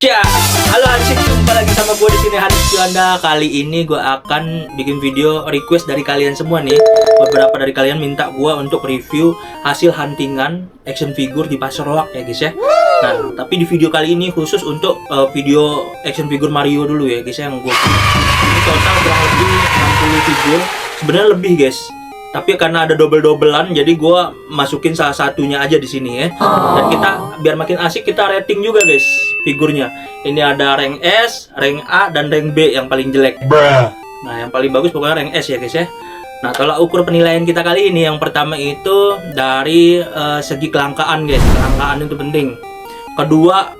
Ya, halo Hansip, jumpa lagi sama gue di sini Hansip Juanda. Kali ini gue akan bikin video request dari kalian semua nih. Beberapa dari kalian minta gue untuk review hasil huntingan action figure di Pasar Loak ya guys ya. Nah, tapi di video kali ini khusus untuk video action figure Mario dulu ya guys ya, yang gue ini total kurang lebih 60 figure. Sebenarnya lebih guys. Tapi karena ada double-doublean, jadi gue masukin salah satunya aja di sini ya. Dan kita biar makin asik, kita rating juga guys figurnya. Ini ada rank S, rank A, dan rank B yang paling jelek. Nah, yang paling bagus pokoknya rank S ya guys ya. Nah, tolak ukur penilaian kita kali ini, yang pertama itu dari segi kelangkaan guys. Kelangkaan itu penting. Kedua,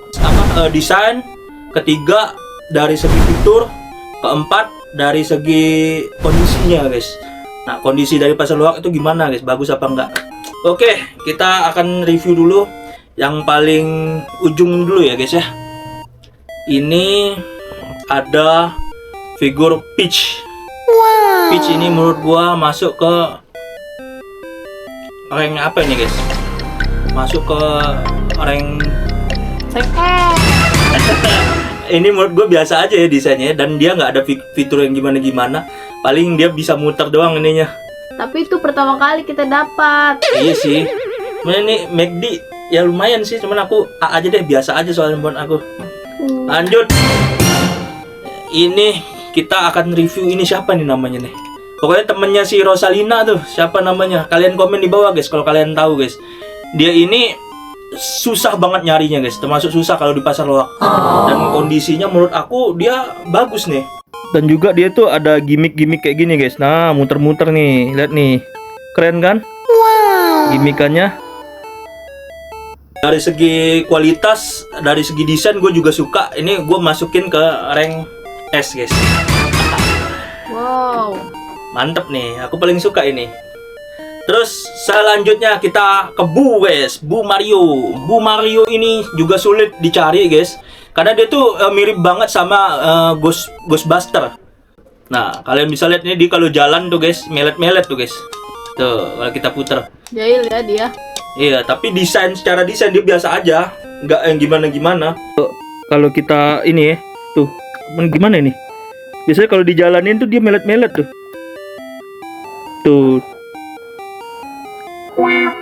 desain. Ketiga, dari segi fitur. Keempat, dari segi kondisinya guys. Nah, kondisi dari Pasar Loak itu gimana guys? Bagus apa enggak? Oke, kita akan review dulu yang paling ujung dulu ya guys ya. Ini ada figur Peach. Peach ini menurut gua masuk ke rank apa ini guys? Masuk ke rank ini menurut gue biasa aja ya desainnya, dan dia nggak ada fitur yang gimana-gimana. Paling dia bisa muter doang ininya. Tapi itu pertama kali kita dapat. Iya sih. Sebenarnya ini McD ya lumayan sih, cuman aku A aja deh, biasa aja soalnya buat aku. Lanjut. Ini kita akan review ini siapa nih namanya nih. Pokoknya temennya si Rosalina tuh, siapa namanya? Kalian komen di bawah guys kalau kalian tahu guys. Dia ini susah banget nyarinya guys, termasuk susah kalau di Pasar Loak. Dan kondisinya menurut aku dia bagus nih. Dan juga dia tuh ada gimmick-gimmick kayak gini guys. Nah, muter-muter nih, lihat nih, keren kan? Gimmikannya. Dari segi kualitas, dari segi desain gue juga suka. Ini gue masukin ke rank S guys. Wow, Mantep nih, aku paling suka ini. Terus selanjutnya kita ke Bu guys, Bu Mario. Bu Mario ini juga sulit dicari guys, karena dia tuh mirip banget sama Ghostbuster. Nah, kalian bisa lihat ini dia kalau jalan tuh guys, melet-melet tuh guys. Tuh, kalau kita puter. jahil ya dia. Iya, tapi secara desain dia biasa aja, nggak yang gimana-gimana. Kalau kita ini ya, tuh, gimana ini? Biasanya kalau dijalanin tuh dia melet-melet tuh. Tuh.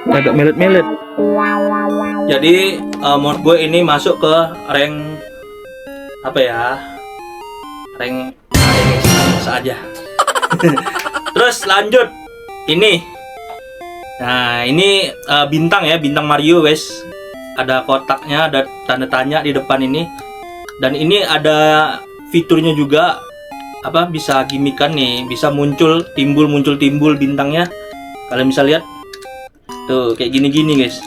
Agak melet-melet. Jadi menurut gue ini masuk ke rank apa ya? Rank saja. Terus lanjut. Ini. Nah, ini bintang ya, bintang Mario guys. Ada kotaknya, ada tanda tanya di depan ini. Dan ini ada fiturnya juga, apa, bisa gimmickan nih, bisa muncul timbul bintangnya. Kalian bisa lihat. Tuh, kayak gini-gini guys.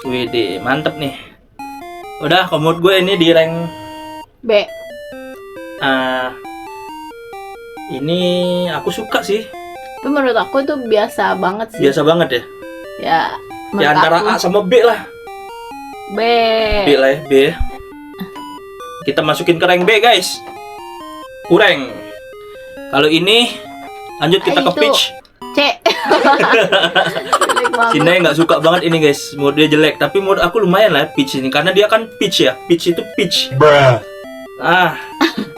Wede, mantep nih. Udah, menurut gue ini di rank B. Ini aku suka sih. Tapi menurut aku itu biasa banget sih. Biasa banget ya. Ya, Ya antara A sama B lah. B. B lah ya, B. Kita masukin ke rank B guys. Kurang. Kalau ini lanjut kita ke Itu. Peach. C. Jelek banget. Si Nay nggak suka banget ini guys, menurut dia jelek. Tapi menurut aku lumayan lah Peach ini, karena dia kan peach ya. Peach itu peach.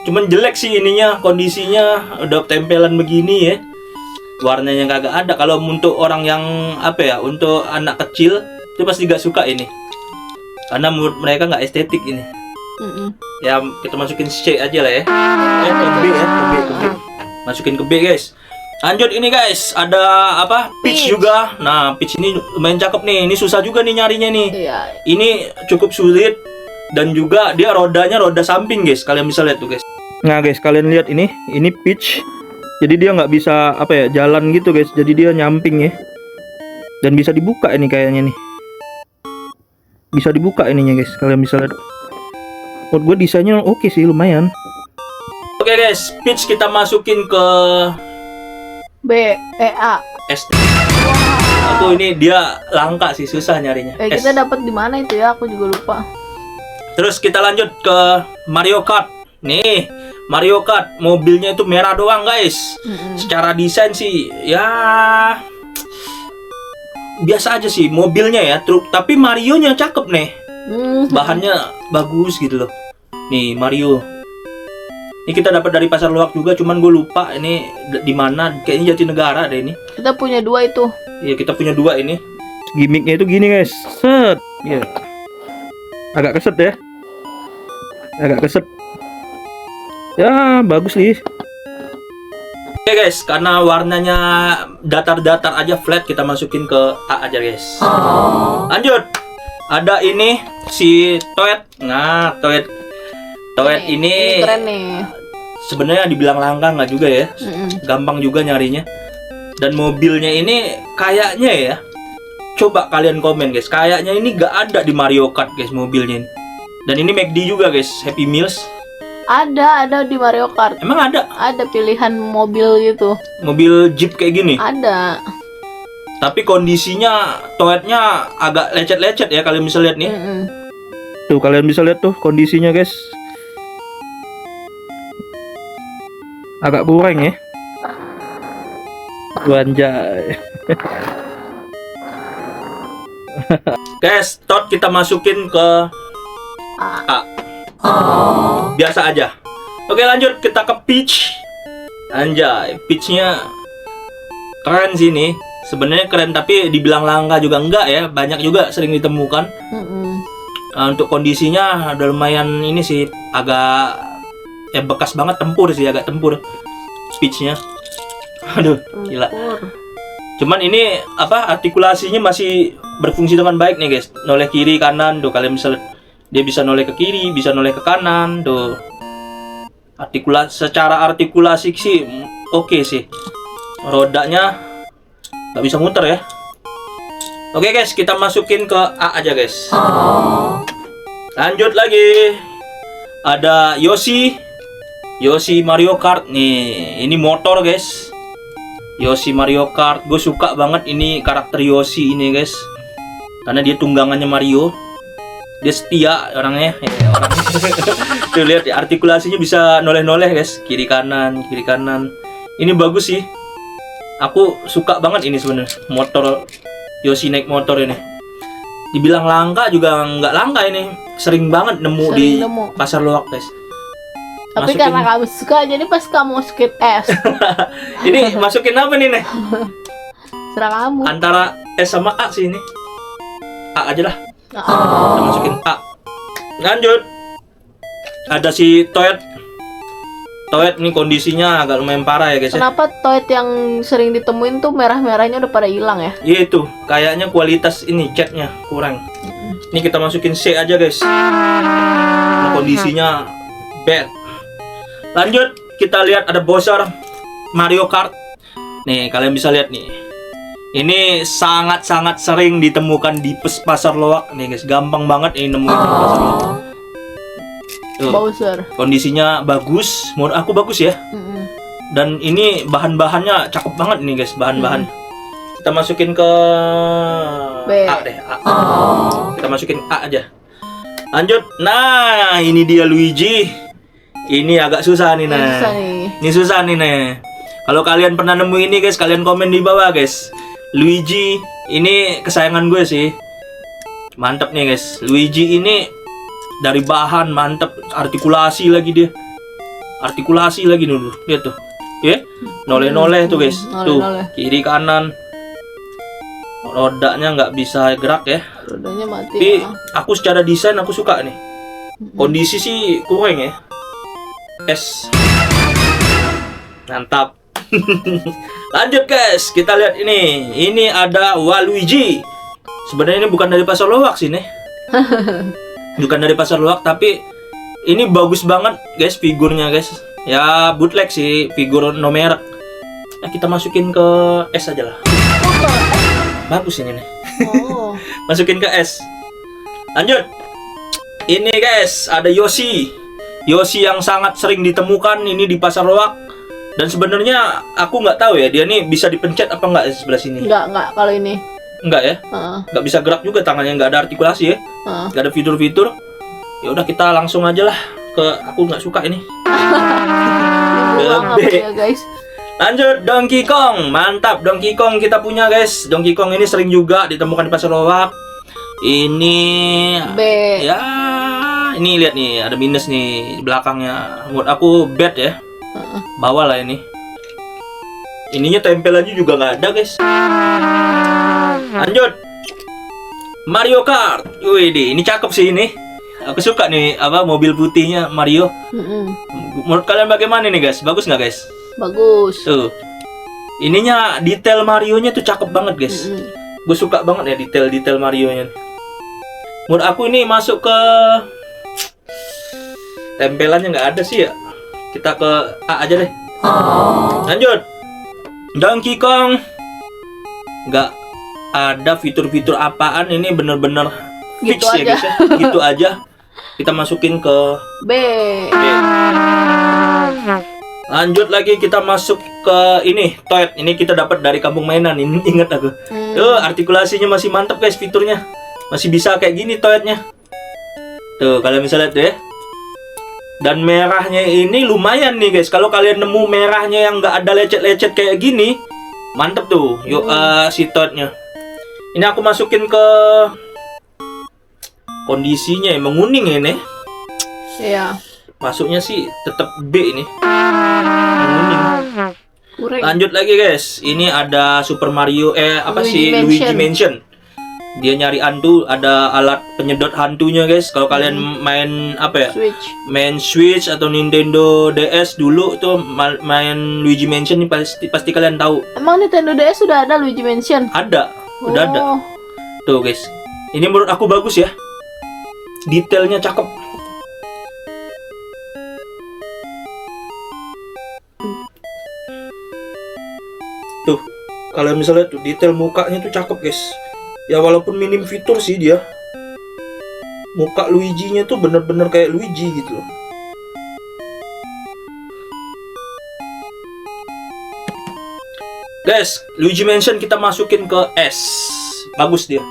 Cuman jelek sih ininya, kondisinya udah tempelan begini ya. Warnanya kagak ada. Kalau untuk orang yang apa ya, untuk anak kecil itu pasti nggak suka ini, karena menurut mereka nggak estetik ini. Ya kita masukin C aja lah ya. Ke B ya, ke B. Masukin ke B guys. Lanjut ini guys, ada apa? Peach juga. Nah, Peach ini lumayan cakep nih. Ini susah juga nih nyarinya nih. Iya. Ini cukup sulit, dan juga dia rodanya roda samping guys. Kalian bisa lihat tuh guys. Nah guys, kalian lihat ini Peach. Jadi dia nggak bisa apa ya, jalan gitu guys. Jadi dia nyamping ya. Dan bisa dibuka ini kayaknya nih. Bisa dibuka ininya guys. Kalian bisa lihat. Menurut gue desainnya oke sih, lumayan. Oke guys, Peach kita masukin ke B. A. S. Aku ini dia langka sih, susah nyarinya. S. Kita dapat di mana itu ya? Aku juga lupa. Terus kita lanjut ke Mario Kart. Nih, Mario Kart mobilnya itu merah doang guys. Secara desain sih ya biasa aja sih mobilnya ya, truk. Tapi Marionya cakep nih. Bahannya bagus gitu loh. Nih Mario. Ini kita dapat dari pasar loak juga, cuman gue lupa ini di mana. Kayaknya Jatinegara deh ini. Kita punya 2 itu. Iya, kita punya 2 ini. Gimiknya itu gini guys. Set. Iya. Agak keset ya. Agak keset. Ya, bagus nih. Oke guys, karena warnanya datar-datar aja flat, kita masukin ke A aja guys. Lanjut. Ada ini si Toet. Nah, Toet ini keren nih. sebenarnya dibilang langka nggak juga ya. Gampang juga nyarinya. Dan mobilnya ini kayaknya ya. Coba kalian komen guys. Kayaknya ini nggak ada di Mario Kart guys mobilnya ini. Dan ini McD juga guys, Happy Meals. Ada di Mario Kart. Emang ada? Ada pilihan mobil gitu. Mobil Jeep kayak gini? Ada. Tapi kondisinya Toetnya agak lecet-lecet ya, kalian bisa lihat nih. Tuh, kalian bisa lihat tuh kondisinya guys. Agak kurang ya. Anjay. Guys, Tot kita masukin ke A. Biasa aja. Oke, lanjut kita ke Peach. Anjay, Peachnya keren sih nih. Sebenarnya keren tapi dibilang langka juga enggak ya. Banyak juga sering ditemukan. Untuk kondisinya ada lumayan ini sih, agak bekas banget, tempur sih, agak tempur Peachnya. Aduh, gila. Cuman ini artikulasinya masih berfungsi dengan baik nih guys. Noleh kiri kanan tuh, kalian bisa dia bisa noleh ke kiri, bisa noleh ke kanan tuh. Secara artikulasi sih oke sih. Rodanya nggak bisa muter ya. Oke guys, kita masukin ke A aja guys. Lanjut lagi. Ada Yoshi Mario Kart nih. Ini motor guys. Yoshi Mario Kart. Gue suka banget ini karakter Yoshi ini guys. Karena dia tunggangannya Mario. Dia setia orangnya. Tuh lihat ya, artikulasinya bisa noleh-noleh guys. Kiri kanan. Ini bagus sih. Aku suka banget ini sebenarnya. Motor Yoshi naik motor ini. Dibilang langka juga nggak langka ini. Sering banget nemu di pasar loak guys. Tapi karena kamu suka, jadi pas kamu skip S. Ini masukin apa nih Nek? Serah kamu. Antara S sama A sih ini. A aja lah. Kita masukin A. Lanjut. Ada si Toet. Toet nih kondisinya agak lumayan parah ya guys. Kenapa Toet yang sering ditemuin tuh merah-merahnya udah pada hilang ya? Iya itu, kayaknya kualitas ini catnya kurang. Ini kita masukin C aja guys. Nah, kondisinya bad. Lanjut, kita lihat ada Bowser Mario Kart. Nih, kalian bisa lihat nih. Ini sangat-sangat sering ditemukan di pasar loak nih guys. Gampang banget ini nemuin di pasar loak. Tuh, Bowser. kondisinya bagus, menurut aku bagus ya. Dan ini bahan-bahannya cakep banget nih guys, bahan-bahan. Kita masukin ke B. A deh, A. Kita masukin A aja. Lanjut. Nah, ini dia Luigi. Ini agak susah nih, nah. Ini susah nih, nah. Kalau kalian pernah nemu ini guys, kalian komen di bawah guys. Luigi, ini kesayangan gue sih. Mantap nih guys. Luigi ini dari bahan mantap, artikulasi lagi dia. Artikulasi lagi dulu. Lihat tuh. Ya, noleh-noleh tuh guys. Tuh, kiri kanan. Rodanya nggak bisa gerak ya. Rodanya mati. Tapi aku secara desain aku suka nih. Kondisi sih kurang ya. S. Mantap. Lanjut guys, kita lihat ini. Ini ada Waluigi. Sebenarnya ini bukan dari pasar loak sih nih. Bukan dari pasar loak, tapi ini bagus banget guys figurnya guys. Ya bootleg sih, figur no merek. Nah, kita masukin ke S aja lah. Bagus ini nih. Masukin ke S. Lanjut. Ini guys, ada Yoshi yang sangat sering ditemukan ini di pasar loak. Dan sebenarnya aku nggak tahu ya, dia nih bisa dipencet apa nggak di sebelah sini. Nggak kalau ini. Nggak ya? Nggak bisa gerak juga tangannya, nggak ada artikulasi ya. Nggak ada fitur-fitur. Ya udah kita langsung aja lah ke, aku nggak suka ini. Ya, guys. Lanjut, Donkey Kong. Mantap, Donkey Kong kita punya guys. Donkey Kong ini sering juga ditemukan di pasar loak. Ini B. ya, ini lihat nih ada minus nih di belakangnya. Menurut aku bad ya. Bawah lah ini. Ininya tempelannya juga nggak ada guys. Lanjut. Mario Kart. Wih, ini cakep sih ini. Aku suka nih apa mobil putihnya Mario. Menurut kalian bagaimana nih guys? Bagus nggak guys? Bagus. Tuh. Ininya detail Marionya tuh cakep banget guys. Gue suka banget ya detail-detail Marionya. Menurut aku ini masuk ke tempelannya nggak ada sih ya. Kita ke A aja deh. Lanjut. Donkey Kong. Nggak ada fitur-fitur apaan, ini bener-bener fix Gitu ya guys ya. Gitu aja. Kita masukin ke B. B. Lanjut lagi kita masuk ke ini Toad. Ini kita dapat dari kampung mainan. Ini inget aku. Tuh artikulasinya masih mantap guys, fiturnya masih bisa kayak gini Toadnya. Tuh kalian bisa lihat deh. Dan merahnya ini lumayan nih guys. Kalau kalian nemu merahnya yang nggak ada lecet-lecet kayak gini, mantep tuh. Yuk si Toadnya. Ini aku masukin ke kondisinya ya, menguning ini. Iya. Masuknya sih tetap B ini. Menguning. Kurang. Lanjut lagi guys. Ini ada Super Mario Luigi Mansion. Dia nyari hantu, ada alat penyedot hantunya guys. Kalau kalian main apa ya? Switch. Main Switch atau Nintendo DS dulu tuh main Luigi Mansion ini pasti kalian tahu. Emang Nintendo DS sudah ada Luigi Mansion? Ada, udah ada. Oh. Tuh guys. Ini menurut aku bagus ya. Detailnya cakep. Tuh, kalian misalnya tuh detail mukanya tuh cakep guys. Ya walaupun minim fitur sih dia. Muka Luigi-nya tuh bener-bener kayak Luigi gitu loh. Guys, Luigi Mansion kita masukin ke S. Bagus dia.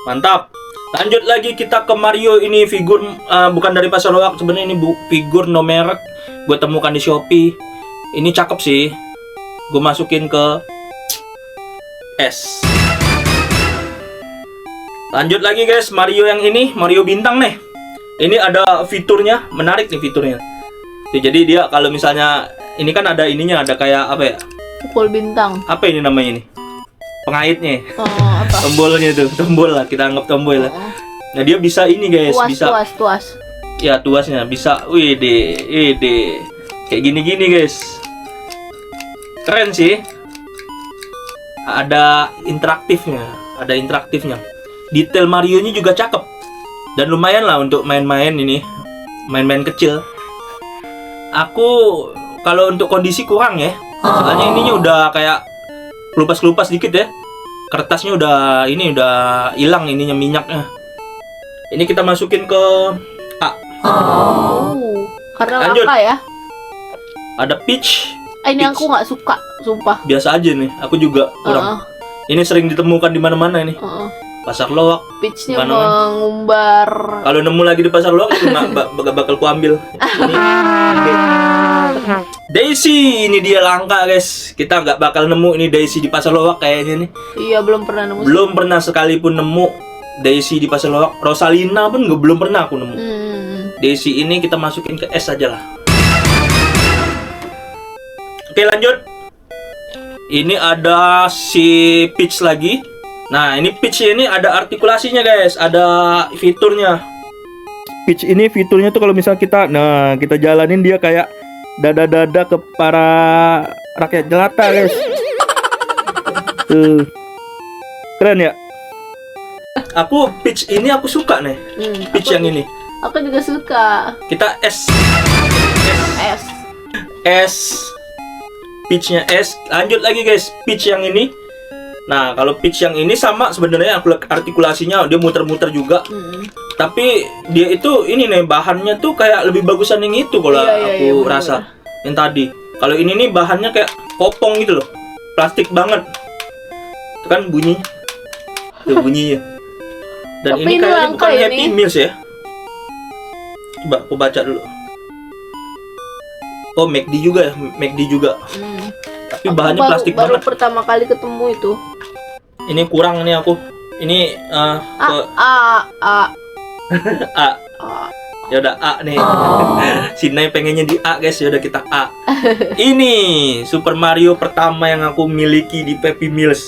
Mantap. Lanjut lagi kita ke Mario. Ini figur bukan dari pasar loak sebenarnya, ini figur no merek. Gue temukan di Shopee. Ini cakep sih. Gue masukin ke S. Lanjut lagi guys, Mario yang ini, Mario bintang nih. Ini ada fiturnya, menarik nih fiturnya. Jadi dia kalau misalnya ini kan ada ininya, ada kayak apa ya? Pukul bintang. Apa ini namanya ini? Pengaitnya. Oh, apa? Tombolnya tuh, tombol lah, kita anggap tombol lah. Nah, dia bisa ini guys, bisa tuas. ya tuasnya bisa. Wede. Kayak gini-gini guys. Keren sih. Ada interaktifnya. Detail Mario-nya juga cakep. Dan lumayan lah untuk main-main ini. Main-main kecil. Aku kalau untuk kondisi kurang ya. Soalnya ininya udah kayak kelupas-kelupas dikit ya. Kertasnya udah hilang ininya minyaknya. Ini kita masukin ke A. Karena Lanjut. apa ya? Ada Peach. Ini aku nggak suka, sumpah. Biasa aja nih, aku juga kurang. Ini sering ditemukan di mana-mana ini. Pasar loak. Peach-nya Mana-mana. mengumbar. Kalau nemu lagi di pasar loak itu bakal ku ambil. Ini Daisy, ini dia langka guys. Kita nggak bakal nemu ini Daisy di pasar loak kayaknya nih. Iya, belum pernah nemu. Belum pernah sekalipun nemu Daisy di pasar loak. Rosalina pun belum pernah aku nemu. Daisy ini kita masukin ke S aja lah. Oke, lanjut. Ini ada si Peach lagi. Nah, ini Peach ini ada artikulasinya guys, ada fiturnya. Peach ini fiturnya tuh kalau misalnya kita jalanin dia kayak dada-dada ke para rakyat jelata guys. Tuh. Keren ya? Aku Peach ini aku suka nih. Peach yang ini. Aku juga suka. Kita S. Peach-nya S. Lanjut lagi guys, Peach yang ini. Nah, kalau Peach yang ini sama sebenarnya artikulasinya dia muter-muter juga. Tapi dia itu ini nih bahannya tuh kayak lebih bagusan yang itu kalau aku rasa. Yang tadi. Kalau ini nih bahannya kayak popong gitu loh. Plastik banget. Itu kan bunyinya. Tuh bunyinya. Dan Tapi ini kayaknya bukan ya Happy Meals ya. Coba aku baca dulu. Oh, McD juga ya, McD juga. Tapi bahannya plastik baru banget. pertama kali ketemu itu. Ini kurang nih aku. Ini ke A. A. Ya udah A nih. Si Nay pengennya di A guys, ya udah kita A. Ini Super Mario pertama yang aku miliki di Happy Meals.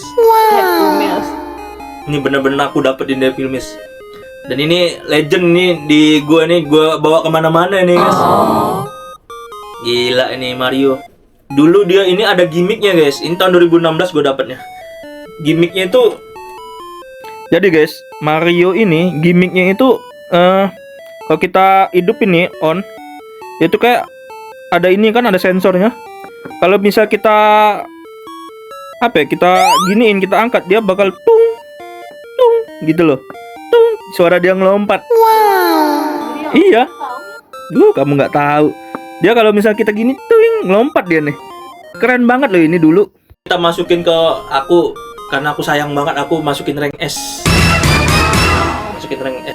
Happy Meals. Ini bener-bener aku dapetin di Happy Meals. Dan ini legend nih di gua nih, gua bawa kemana-mana nih guys. Gila ini Mario. Dulu dia ini ada gimmicknya guys. Ini tahun 2016 gua dapetnya. Gimmicknya itu, jadi guys, Mario ini gimmicknya itu kalau kita hidupin nih on, itu kayak ada ini kan, ada sensornya. Kalau bisa kita kita giniin, kita angkat, dia bakal tung tung gitu loh. Tung, suara dia ngelompat. Iya. Kamu nggak tahu. Dia kalau misal kita gini, tuing, ngelompat dia nih. Keren banget loh ini dulu. Kita masukin ke aku, karena aku sayang banget, aku masukin rank S. Masukin rank S.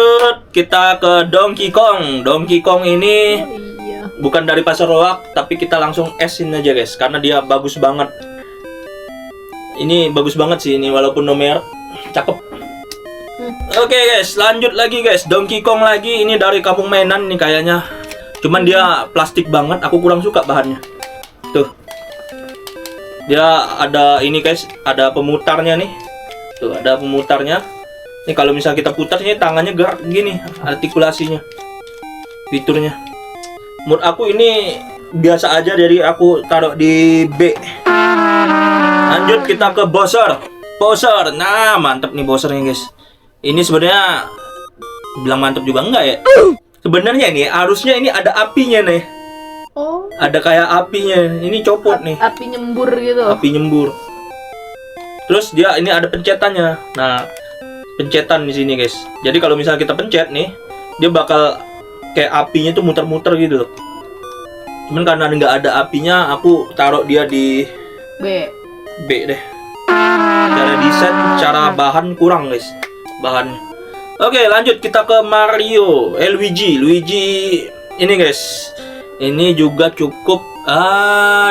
Kita ke Donkey Kong. Donkey Kong ini Iya. bukan dari Pasar Loak, tapi kita langsung S-in aja guys, karena dia bagus banget. Ini bagus banget sih ini, walaupun nomor cakep. Oke guys, lanjut lagi guys. Donkey Kong lagi, ini dari kampung mainan nih kayaknya. Cuman dia plastik banget, aku kurang suka bahannya. Tuh. Dia ada ini guys, ada pemutarnya nih. Tuh, ada pemutarnya. Nih kalau misalnya kita putar nih, tangannya gerak gini, artikulasinya. Fiturnya. Menurut aku ini biasa aja, jadi aku taruh di B. Lanjut kita ke Bowser. Bowser. Nah, mantep nih Bowsernya guys. Ini sebenarnya bilang mantep juga enggak ya? Sebenarnya ini harusnya ini ada apinya nih. Oh. Ada kayak apinya. Ini copot nih. Api nyembur gitu. Api nyembur. Terus dia ini ada pencetannya. Nah, pencetan di sini guys. Jadi kalau misalnya kita pencet nih, dia bakal kayak apinya tuh muter-muter gitu loh. Cuman karena nggak ada apinya, aku taruh dia di B deh. Cara desain, cara bahan kurang guys. Bahan. Oke, lanjut kita ke Mario. Luigi ini guys. Ini juga cukup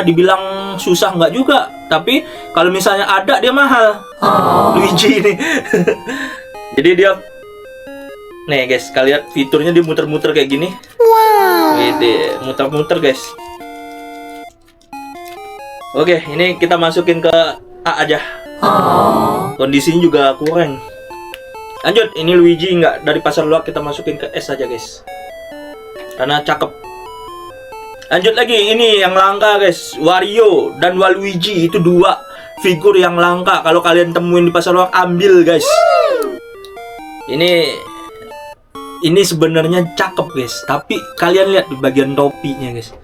dibilang susah nggak juga, tapi kalau misalnya ada dia mahal. Luigi ini. Jadi dia nih guys, kalian fiturnya dia muter-muter kayak gini. Wede, muter-muter guys. Oke, ini kita masukin ke A aja. Kondisinya juga kurang. Lanjut, ini Luigi nggak dari Pasar Loak, kita masukin ke S aja guys, karena cakep. Lanjut lagi, ini yang langka guys, Wario dan Waluigi. Itu dua figur yang langka. Kalau kalian temuin di Pasar Loak, ambil guys. Ini sebenarnya cakep guys, tapi kalian lihat di bagian topinya guys.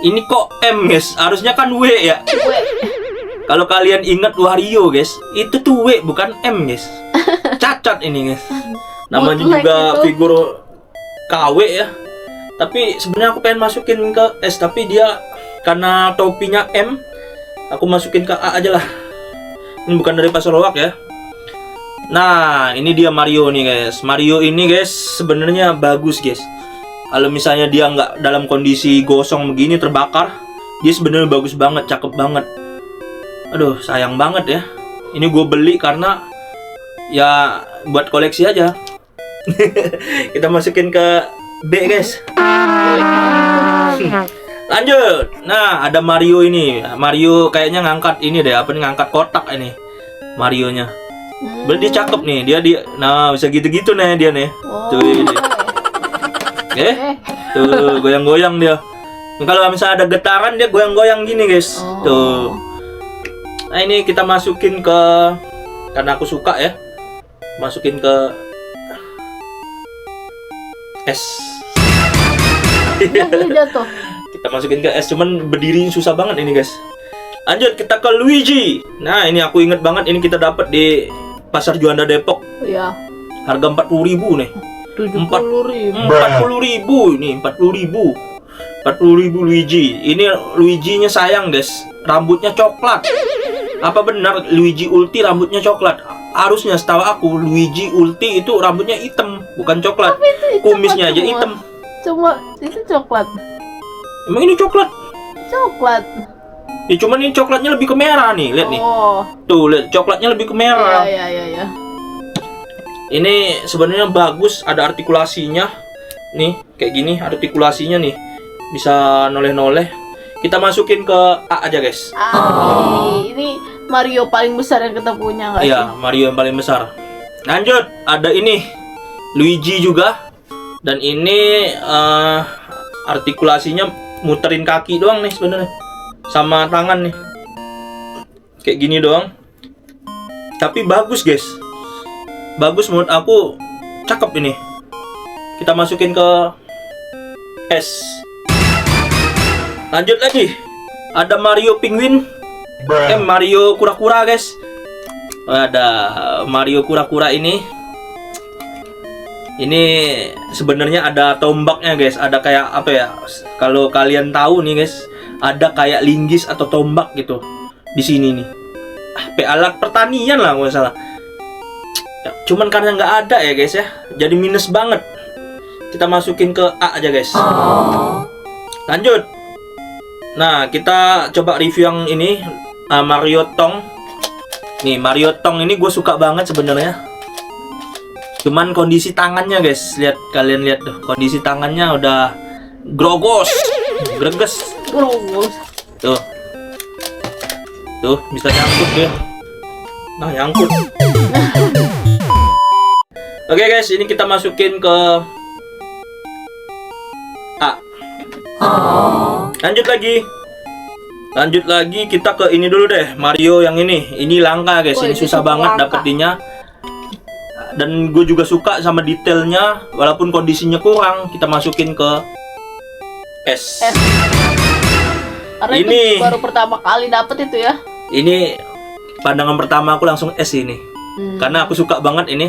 Ini kok M guys, harusnya kan W ya. Kalau kalian ingat Wario guys, itu tuh W bukan M guys. Cacat ini guys. Namanya juga figur KW ya. Tapi sebenarnya aku pengen masukin ke S, tapi dia karena topinya M, aku masukin ke A aja lah. Ini bukan dari Pasar Loak ya. Nah, ini dia Mario nih guys. Mario ini guys sebenarnya bagus guys. Kalau misalnya dia nggak dalam kondisi gosong begini, terbakar, dia sebenarnya bagus banget, cakep banget. Aduh, sayang banget ya. Ini gue beli karena ya buat koleksi aja. Kita masukin ke B guys. Lanjut. Nah, ada Mario ini. Mario kayaknya ngangkat ini deh, ngangkat kotak ini. Marionya. Berarti cakep nih. Dia nah bisa gitu-gitu nih dia nih. Tuh ini. Tuh goyang-goyang dia. Kalau misalnya ada getaran, dia goyang-goyang gini guys. Tuh. Nah, ini kita masukin ke, karena aku suka ya, masukin ke S. Jatuh. Kita masukin ke S, cuman berdiri susah banget ini guys. Lanjut kita ke Luigi. Nah, ini aku inget banget, ini kita dapat di Pasar Juanda Depok. Iya. Harga 40.000 nih. 70.000. 40.000 ini, 40.000. 40.000 Luigi. Ini Luigi-nya sayang guys, rambutnya coklat. Apa benar Luigi Ulti rambutnya coklat? Harusnya setahu aku Luigi Ulti itu rambutnya hitam, bukan coklat. Kumisnya aja hitam. Cuma itu coklat. Emang ini coklat? Coklat. Ya cuman ini coklatnya lebih ke merah nih, lihat nih. Oh. Tuh, lihat coklatnya lebih ke merah. Iya. Ini sebenarnya bagus, ada artikulasinya. Nih, kayak gini artikulasinya nih. Bisa noleh-noleh. Kita masukin ke A aja, guys. Ini Mario paling besar yang kita punya nggak sih? Iya, Mario yang paling besar. Lanjut, ada ini Luigi juga. Dan ini artikulasinya muterin kaki doang nih sebenarnya. Sama tangan nih. Kayak gini doang. Tapi bagus, guys. Bagus menurut aku, cakep ini. Kita masukin ke S. Lanjut lagi. Ada Mario Penguin. Mario kura-kura, guys. Ada Mario kura-kura ini. Ini sebenarnya ada tombaknya, guys. Ada kayak apa ya? Kalau kalian tahu nih, guys, ada kayak linggis atau tombak gitu di sini nih. Alat pertanian lah nggak salah. Ya, cuman karena nggak ada ya, guys ya. Jadi minus banget. Kita masukin ke A aja, guys. Lanjut. Nah, kita coba review yang ini, Mario Tong. Nih, Mario Tong ini gue suka banget sebenarnya. Cuman kondisi tangannya, guys, kalian lihat tuh, kondisi tangannya udah greges. Tuh, bisa nyangkut dia. Nah, nyangkut. Oke, guys, ini kita masukin ke A. Lanjut lagi kita ke ini dulu deh, Mario yang ini. Ini langka, guys. Ini susah banget dapetinnya. Dan gue juga suka sama detailnya, walaupun kondisinya kurang. Kita masukin ke S. Karena ini itu baru pertama kali dapet itu ya. Ini pandangan pertama aku langsung S ini. Karena aku suka banget ini.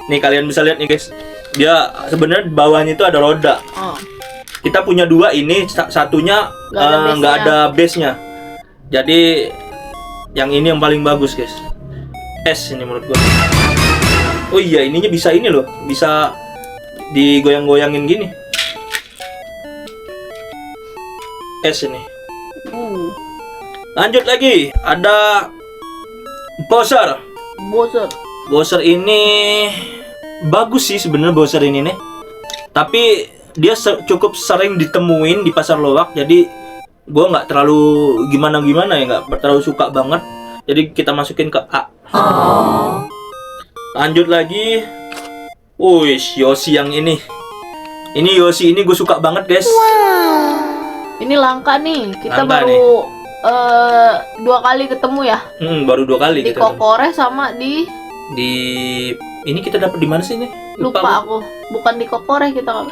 Nih, kalian bisa lihat nih, guys. Dia sebenarnya di bawahnya itu ada roda. Kita punya dua ini, satunya nggak ada base-nya. Jadi yang ini yang paling bagus, guys. S ini menurut gue. Oh iya, ininya bisa ini loh, bisa digoyang-goyangin gini. S ini. Lanjut lagi, ada Bowser. Bowser ini bagus sih sebenarnya, Bowser ini nih. Tapi dia cukup sering ditemuin di pasar loak, jadi gue nggak terlalu gimana ya, nggak terlalu suka banget. Jadi kita masukin ke A. Lanjut lagi. Yoshi yang ini. Ini Yoshi ini gue suka banget, guys. Ini langka nih. Kita Langka baru 2 kali ketemu ya. Baru 2 kali. Di Kokore sama di ini kita dapat di mana sih nih? Lupa aku. Bukan di Kokore kita.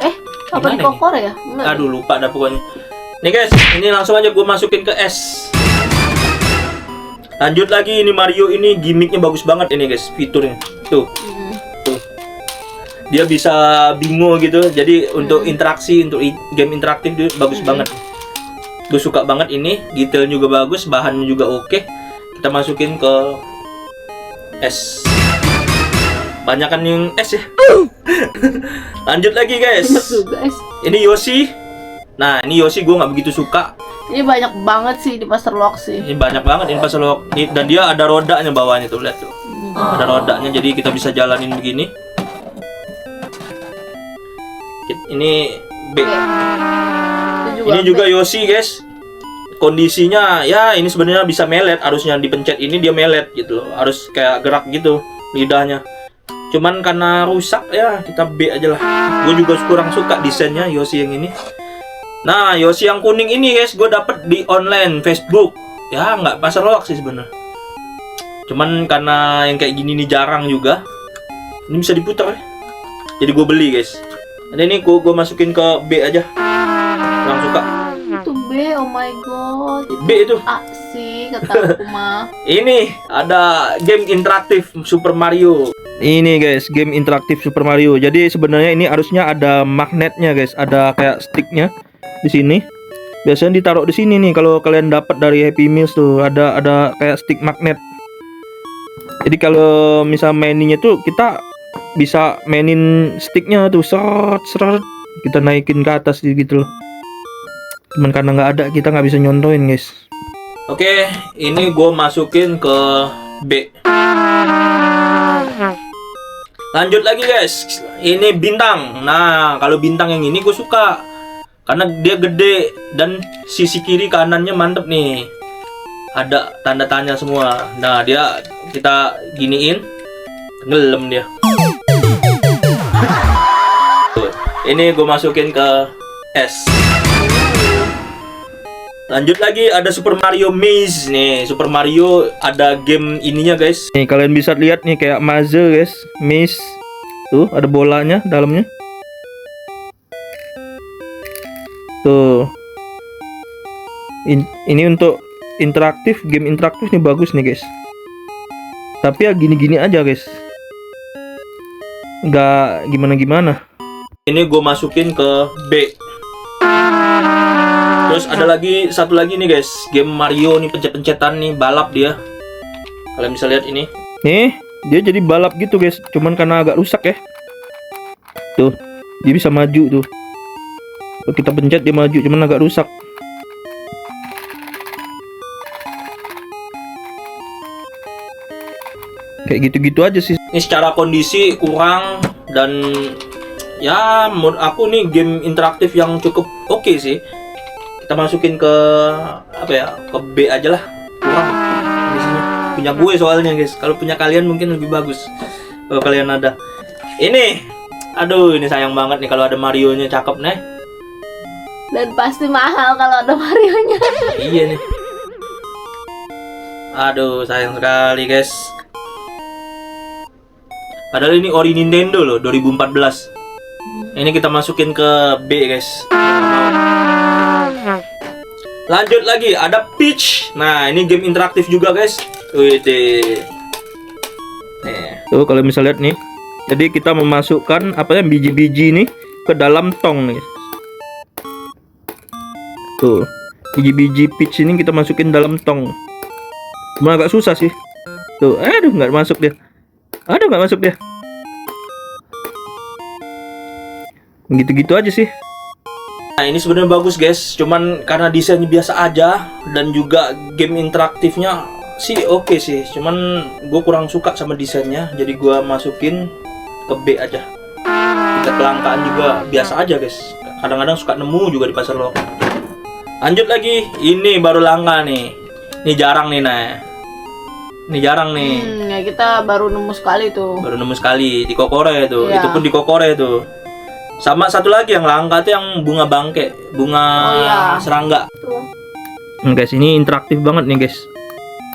Apa di Kokore ya? Aduh, lupa dah pokoknya. Nih, guys, ini langsung aja gue masukin ke S. Lanjut lagi, ini Mario ini gimmicknya bagus banget ini, guys, fiturnya. Tuh. Dia bisa bingo gitu. Jadi untuk interaksi, untuk game interaktif dia bagus banget. Gue suka banget ini, detail juga bagus, bahannya juga oke. Kita masukin ke S. Banyakan yang S ya. Lanjut lagi, guys. Ini Yoshi. Nah, ini Yoshi gue nggak begitu suka. Ini banyak banget sih di pasar loak sih. Ini banyak banget ini pasar loak. Dan dia ada rodanya bawahnya tuh, lihat tuh. Ada rodanya, jadi kita bisa jalanin begini. Ini B. Ini juga Yoshi, guys. Kondisinya ya ini sebenarnya bisa melet, harusnya dipencet ini dia melet gitu loh. Harus kayak gerak gitu lidahnya. Cuman karena rusak ya kita B aja lah. Gue juga kurang suka desainnya Yoshi yang ini. Nah, Yoshi yang kuning ini, guys, gue dapet di online Facebook. Ya nggak pasar loak sih sebenarnya. Cuman karena yang kayak gini nih jarang juga. Ini bisa diputar ya. Jadi gue beli, guys. Dan ini gue masukin ke B aja. Kurang suka. Itu B, oh my god. B itu. A sih kata aku mah. Ini ada game interaktif Super Mario. Ini, guys, game interaktif Super Mario. Jadi sebenarnya ini harusnya ada magnetnya, guys. Ada kayak sticknya di sini. Biasanya ditaruh di sini nih. Kalau kalian dapat dari Happy Meals tuh ada kayak stick magnet. Jadi kalau misal maininnya tuh kita bisa mainin sticknya tuh seret kita naikin ke atas gitu loh. Cuman karena nggak ada kita nggak bisa nyontoin, guys. Oke, ini gue masukin ke B. Lanjut lagi guys, ini bintang. Nah, kalau bintang yang ini gue suka karena dia gede dan sisi kiri kanannya mantep nih. Ada tanda tanya semua. Nah, dia kita giniin, tenggelam dia. Tuh, ini gue masukin ke S. Lanjut lagi ada Super Mario Maze nih. Super Mario ada game ininya guys. Nih kalian bisa lihat nih kayak maze guys, maze. Tuh ada bolanya dalamnya. Tuh. Ini untuk interaktif, game interaktif nih bagus nih guys. Tapi ya gini-gini aja guys. Nggak gimana-gimana. Ini gue masukin ke B. Terus ada lagi satu lagi nih guys, game Mario nih pencet-pencetan nih, balap dia. Kalian bisa lihat ini. Nih, dia jadi balap gitu guys, cuman karena agak rusak ya. Tuh, dia bisa maju tuh. Kalau kita pencet dia maju, cuman agak rusak. Kayak gitu-gitu aja sih. Ini secara kondisi kurang dan ya menurut aku nih game interaktif yang cukup oke sih. Kita masukin ke apa ya, ke B aja lah, kurang kondisinya. Punya gue soalnya guys, kalau punya kalian mungkin lebih bagus kalau kalian ada. Ini aduh, ini sayang banget nih kalau ada Mario-nya cakep nih. Dan pasti mahal kalau ada Mario-nya. Iya nih, aduh sayang sekali guys. Padahal ini ori Nintendo loh, 2014. Ini kita masukin ke B guys. Lanjut lagi ada Peach. Nah, ini game interaktif juga guys. Wih deh. Tuh kalau misalnya lihat nih. Jadi kita memasukkan apa ya, biji-biji ini ke dalam tong nih. Tuh, biji-biji peach ini kita masukin dalam tong. Cuma agak susah sih. Tuh, aduh nggak masuk dia. Aduh nggak masuk dia. Gitu-gitu aja sih. Nah, ini sebenarnya bagus guys, cuman karena desainnya biasa aja dan juga game interaktifnya sih oke sih, cuman gue kurang suka sama desainnya, jadi gue masukin ke B aja. Kita kelangkaan juga biasa aja guys, kadang-kadang suka nemu juga di pasar lokal. Lanjut lagi, ini baru langka nih, ini jarang nih nah, ini jarang nih. Ya kita baru nemu sekali tuh. Baru nemu sekali di Kokore tuh, Iya. itu pun di Kokore tuh. Sama satu lagi yang langka tuh yang bunga bangke, bunga serangga. Nah, guys, ini interaktif banget nih guys.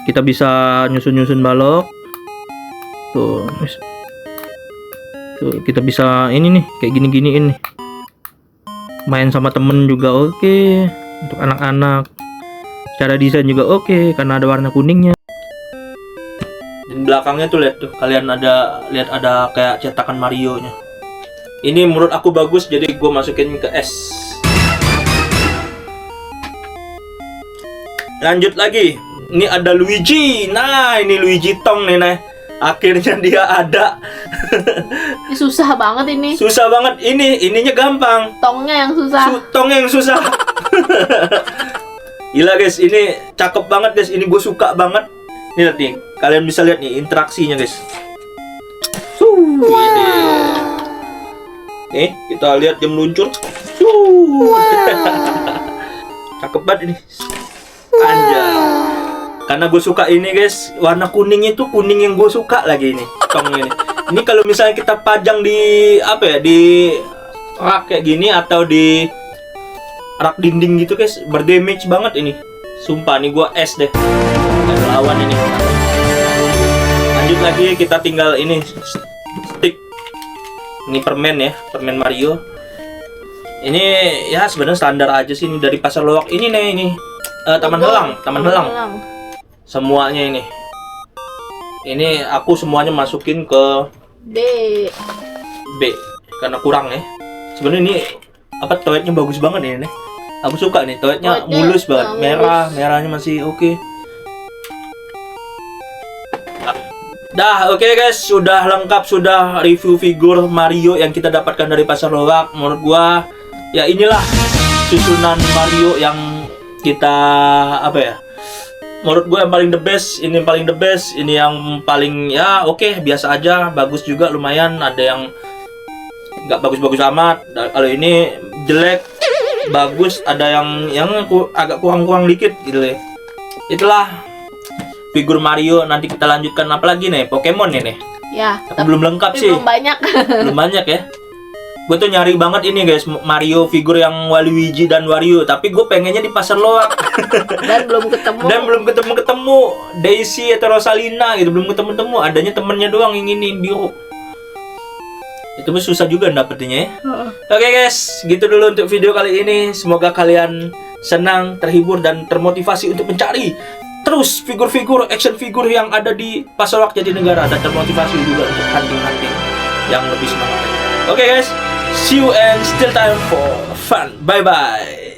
Kita bisa nyusun-nyusun balok. Tuh, tuh kita bisa ini nih kayak gini-giniin nih. Main sama temen juga oke. Untuk anak-anak. Cara desain juga oke karena ada warna kuningnya. Dan belakangnya tuh lihat tuh, kalian ada lihat ada kayak cetakan Mario-nya. Ini menurut aku bagus, jadi gue masukin ke S. Lanjut lagi, ini ada Luigi. Nah, ini Luigi Tong nih, nah. Akhirnya dia ada. Ini susah banget ini. Susah banget. Ininya gampang. Tongnya yang susah. Tongnya yang susah. Gila guys, ini cakep banget guys. Ini gue suka banget. Nih lihat nih, kalian bisa lihat nih interaksinya guys. Nih, kita lihat dia meluncur. Cakep banget ini. Anjay. Karena gue suka ini guys, warna kuningnya itu kuning yang gue suka lagi ini. Tong ini. Ini kalau misalnya kita pajang di apa ya, di rak kayak gini atau di rak dinding gitu guys, berdamage banget ini. Sumpah nih gue S deh. Lawan ini. Lanjut lagi, kita tinggal ini stick. Ini permen ya, permen Mario. Ini ya sebenarnya standar aja sih, ini dari pasar loak ini nih ini. Taman Helang. Semuanya ini. Ini aku semuanya masukin ke B karena kurang ya. Sebenarnya ini apa, toiletnya bagus banget ini nih. Aku suka nih, toiletnya mulus banget. Merahnya masih oke. Dah, oke guys, sudah lengkap, sudah review figur Mario yang kita dapatkan dari pasar loak. Menurut gua, ya inilah susunan Mario yang kita apa ya, menurut gue yang paling the best, ini yang paling the best, ini yang paling ya oke, biasa aja, bagus juga lumayan. Ada yang nggak bagus-bagus amat. Kalau ini jelek, bagus, ada yang agak kurang-kurang dikit gitu ya. Itulah figur Mario. Nanti kita lanjutkan apa lagi nih? Pokemon ini. Ya, Tapi belum lengkap tapi sih. belum banyak. Belum banyak ya. Gue tuh nyari banget ini guys, Mario figur yang Waluigi dan Wario, tapi gue pengennya di pasar loak. Dan belum ketemu. Dan belum ketemu Daisy atau Rosalina gitu, belum ketemu. Adanya temennya doang yang ini biru. Itu pun susah juga dapetinnya ya. Oke guys, gitu dulu untuk video kali ini. Semoga kalian senang, terhibur, dan termotivasi untuk mencari terus figur-figur, action figure yang ada di Pasar Loak Jatinegara, dan termotivasi juga untuk hunting-hunting yang lebih semangat. Oke guys, see you and still time for fun. Bye bye.